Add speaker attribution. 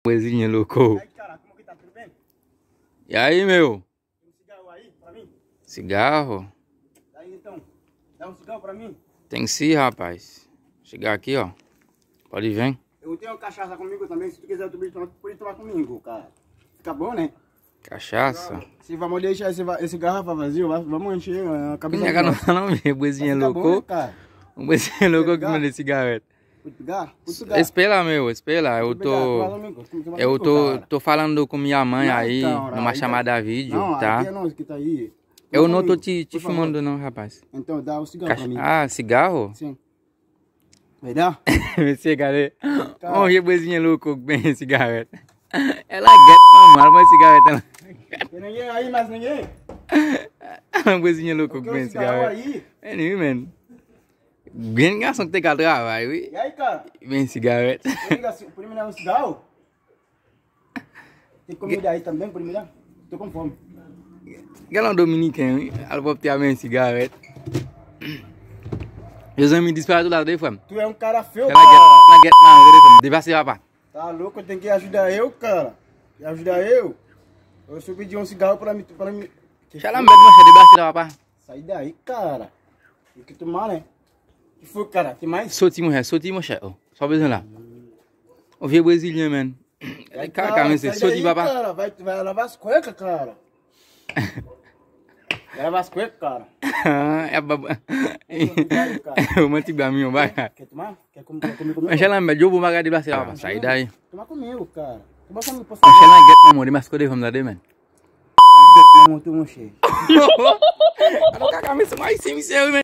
Speaker 1: Coisinha louco.
Speaker 2: E aí, cara, como que tá? Tudo bem?
Speaker 1: E aí, meu?
Speaker 2: Tem um cigarro aí pra mim?
Speaker 1: Cigarro?
Speaker 2: Aí então, dá um cigarro pra mim?
Speaker 1: Tem sim, rapaz. Chegar aqui, ó. Pode vir.
Speaker 2: Eu tenho cachaça comigo também, se tu quiser tu pode tomar comigo, cara. Fica bom, né?
Speaker 1: Cachaça?
Speaker 2: Se vamos deixar esse garrafa vazio, vamos encher a cabeça.
Speaker 1: Não, meu. Boizinha louco.
Speaker 2: Bom, né, cara?
Speaker 1: Um boizinha louco que manda cigarro. Espera, meu, espera. Tô falando com minha mãe aí, numa chamada vídeo, tá?
Speaker 2: Não, que tá aí.
Speaker 1: Eu não tô te filmando não, rapaz.
Speaker 2: Então dá o cigarro pra mim.
Speaker 1: Ah, cigarro?
Speaker 2: Sim. Vai dar?
Speaker 1: Você, cadê? Olha, boizinha louco, bem cigarro. Ela quer, mano, mas cigarro.
Speaker 2: Tem ninguém aí, mais ninguém?
Speaker 1: Boizinha louco, bem cigarro.
Speaker 2: Aí?
Speaker 1: É nem, mano. Bem garçom que tem que atrás, vai.
Speaker 2: E aí, cara?
Speaker 1: Bem cigarro.
Speaker 2: Por me dar um cigarro? Tem comida aí também, por me dar? Tô com fome.
Speaker 1: Galão dominicano, ela vai ter a minha cigarro. Jesus me disse para do lado dele, fam.
Speaker 2: Tu é um cara feio,
Speaker 1: Ela
Speaker 2: cara.
Speaker 1: get não, deve ser, rapaz.
Speaker 2: Tá louco, tem que ajudar eu, cara. Tem que ajudar eu. Eu só pedi um cigarro pra mim.
Speaker 1: Já lá me deve ser, rapaz.
Speaker 2: Sai daí, cara. Tem que tomar, né? Que foi, cara? Tem mais?
Speaker 1: Soti, mulher, chefe. Só beijando lá. Ouvi o Brasília, man. Cara, mas você soti, papai.
Speaker 2: Cara, vai lavar as cuecas, cara. Vai lavar as cuecas, cara.
Speaker 1: É baba. Eu mantive a minha, vai.
Speaker 2: Quer tomar? Quer comer comigo?
Speaker 1: Mas já lá me deu uma de Brasília, rapaz. Sai daí.
Speaker 2: Toma comigo, cara. Toma comigo, posso
Speaker 1: Mas já lá get na mão, mas cadê vamos dar, man?
Speaker 2: Não, tu não cheio.
Speaker 1: Eu não cago a missa mais sem ser, man.